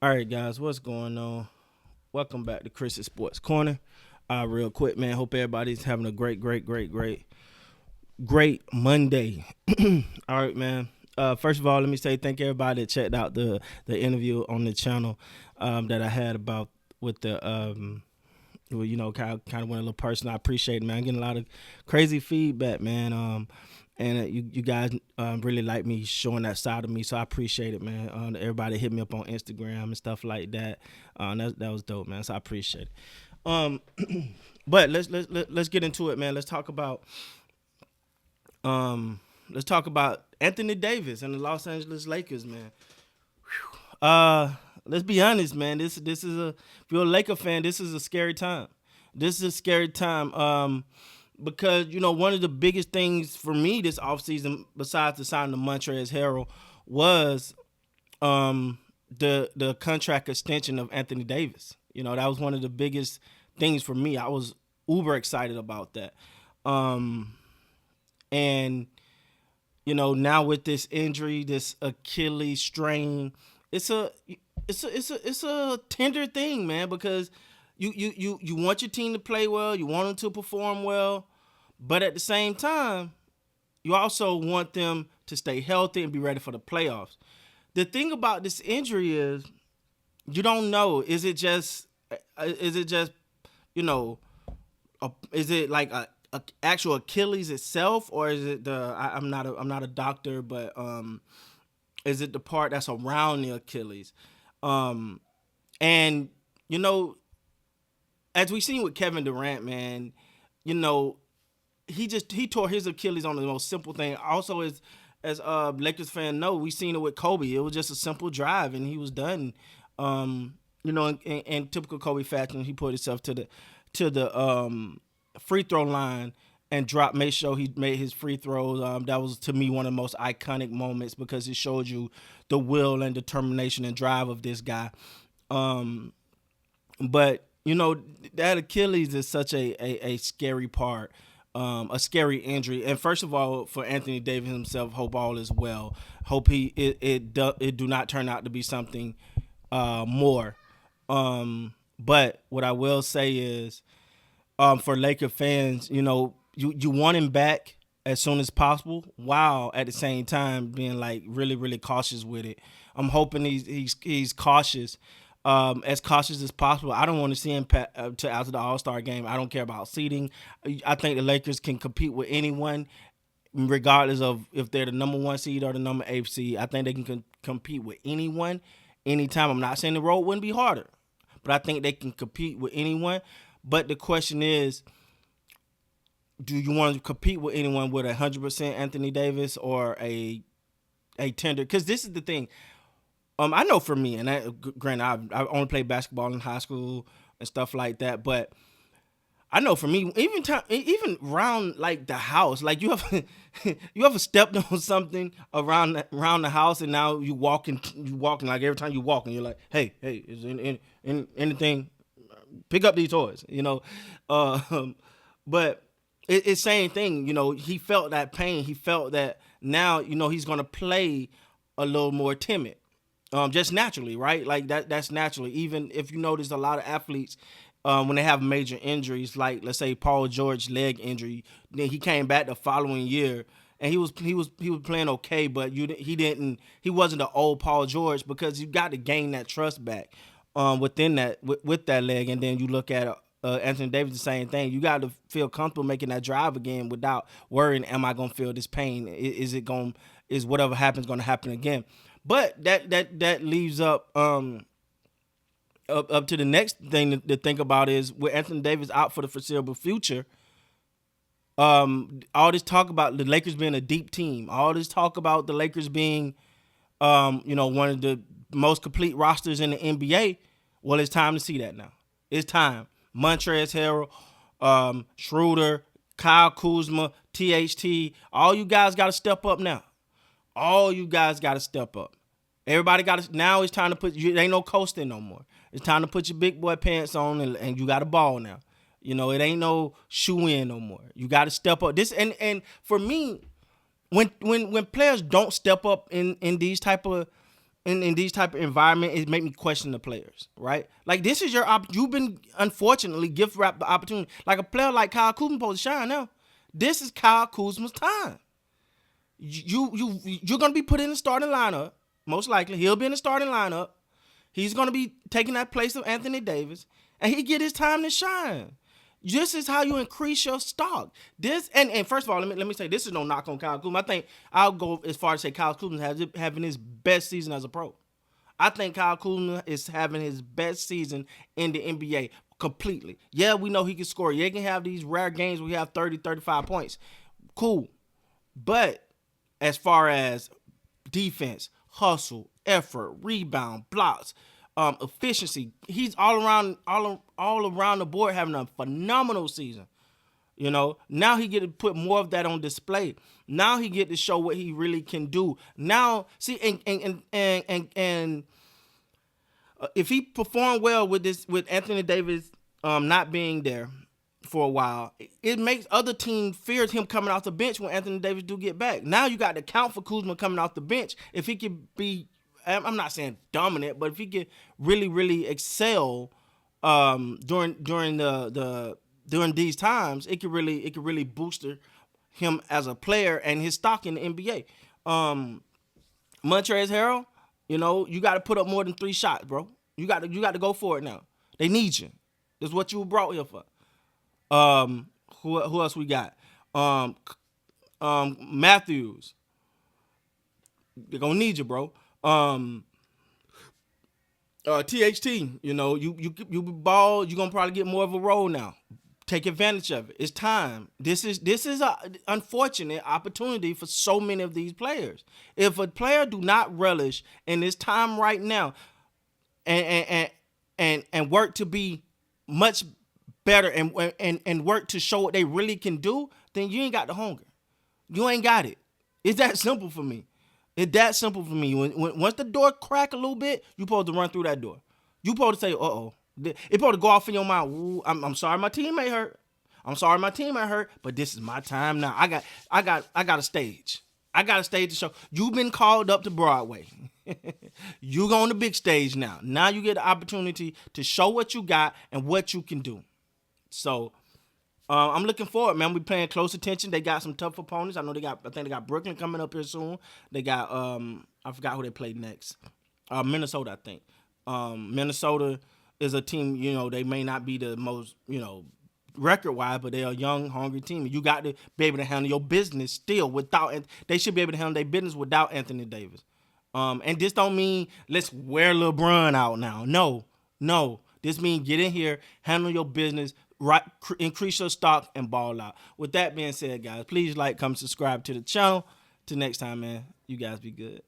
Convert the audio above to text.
All right, guys, what's going on? Welcome back to Chris's Sports Corner. Real quick, man. Hope everybody's having a great Monday. All right, man. First of all, let me say thank everybody that checked out the interview on the channel that I had about with the well, kind of went a little personal. I appreciate it, man. I'm getting a lot of crazy feedback, man. And you guys really like me showing that side of me, so I appreciate it, man. Everybody hit me up on Instagram and stuff like that. That was dope, man. So I appreciate it. Um, but let's get into it, man. Let's talk about Anthony Davis and the Los Angeles Lakers, man. Let's be honest, man. This is a if you're a Laker fan, this is a scary time. This is a scary time. Because one of the biggest things for me this offseason, besides the signing of Montrezl Harrell, was the contract extension of Anthony Davis. That was one of the biggest things for me. I was uber excited about that. And now with this injury, this Achilles strain, it's a tender thing, man, because you want your team to play well, you want them to perform well, but at the same time, you also want them to stay healthy and be ready for the playoffs. The thing about this injury is you don't know. Is it like a actual Achilles itself, or is it I'm not a doctor, but is it the part that's around the Achilles? And as we've seen with Kevin Durant, man, he tore his Achilles on the most simple thing. Also, as Lakers fan know, we seen it with Kobe. It was just a simple drive, and he was done. In typical Kobe fashion, he put himself to the free throw line and made sure he made his free throws. That was, to me, one of the most iconic moments because it showed you the will and determination and drive of this guy. But that Achilles is such a scary part, a scary injury. And first of all, for Anthony Davis himself, hope all is well. Hope it do not turn out to be something more. But what I will say is, for Laker fans, you want him back as soon as possible, while at the same time being like really, really cautious with it. I'm hoping he's cautious, as cautious as possible. I don't want to see him to after the All-Star game. I don't care about seeding. I think the Lakers can compete with anyone, regardless of if they're the number one seed or the number 8 seed. I think they can compete with anyone, anytime. I'm not saying the road wouldn't be harder, but I think they can compete with anyone. But the question is, do you want to compete with anyone with 100% Anthony Davis or a tender? Because this is the thing. I know for me, and granted, I only played basketball in high school and stuff like that, but I know for me, even around like the house, like you ever stepped on something around the house, and now you walking like every time you walk, and you're like, hey, is anything? Pick up these toys, But it's same thing, He felt that pain. He felt that now, he's gonna play a little more timid. Just naturally, right? Like that's naturally. Even if you notice a lot of athletes, when they have major injuries, like let's say Paul George leg injury, then he came back the following year and he was playing okay, but he wasn't the old Paul George, because you got to gain that trust back within that with that leg. And then you look at Anthony Davis, the same thing. You got to feel comfortable making that drive again without worrying, am I gonna feel this pain? Is whatever happens gonna happen again? But that leaves up to the next thing to think about is, with Anthony Davis out for the foreseeable future. All this talk about the Lakers being a deep team, all this talk about the Lakers being, one of the most complete rosters in the NBA. Well, it's time to see that now. It's time. Montrezl Harrell, Schroeder, Kyle Kuzma, THT, all you guys got to step up now. All you guys got to step up. Everybody got to. Now it's time to put. It ain't no coasting no more. It's time to put your big boy pants on, and you got a ball now. It ain't no shoe in no more. You got to step up. This and for me, when players don't step up in these type of in these type of environment, it make me question the players, right? Like this is your you've been unfortunately gift wrapped the opportunity. Like a player like Kyle Kuzma supposed to shine now. This is Kyle Kuzma's time. You're gonna be put in the starting lineup. Most likely, he'll be in the starting lineup. He's gonna be taking that place of Anthony Davis, and he get his time to shine. This is how you increase your stock. This and first of all, let me say this is no knock on Kyle Kuzma. I think I'll go as far as say Kyle Kuzma having his best season as a pro. I think Kyle Kuzma is having his best season in the NBA completely. Yeah, we know he can score. Yeah, he can have these rare games where he have 30, 35 points. Cool. But as far as defense, hustle, effort, rebound, blocks, efficiency, he's all around the board having a phenomenal season. You know, now he get to put more of that on display. Now he get to show what he really can do. Now, see, and if he performed well with Anthony Davis not being there for a while, it makes other teams fear him coming off the bench when Anthony Davis do get back. Now you got to count for Kuzma coming off the bench. If he could be, I'm not saying dominant, but if he could really, really excel during these times, it could really boost him as a player and his stock in the NBA. Montrezl Harrell, you know, you got to put up more than 3 shots, bro. You got to go for it now. They need you. That's what you were brought here for. Who else we got? Matthews. They're gonna need you, bro. THT, you know, you ball, you're gonna probably get more of a role now. Take advantage of it. It's time. This is a unfortunate opportunity for so many of these players. If a player do not relish in this time right now and work to be much better and work to show what they really can do, then you ain't got the hunger. You ain't got it. It's that simple for me. It's that simple for me. When once the door crack a little bit, you supposed to run through that door. You supposed to say, uh-oh. It supposed to go off in your mind. Ooh, I'm sorry my teammate hurt. I'm sorry my teammate hurt, but this is my time now. I got a stage. I got a stage to show. You've been called up to Broadway. You go on the big stage now. Now you get the opportunity to show what you got and what you can do. So I'm looking forward, man. We paying close attention. They got some tough opponents. I think they got Brooklyn coming up here soon. They got I forgot who they played next. Minnesota, I think. Minnesota is a team, you know, they may not be the most, you know, record-wise, but they're a young, hungry team. You got to be able to handle your business still without. They should be able to handle their business without Anthony Davis. And this don't mean let's wear LeBron out now. No. This means get in here, handle your business, right, increase your stock, and ball out. With that being said, guys, please like, comment, subscribe to the channel. Till next time, man. You guys be good.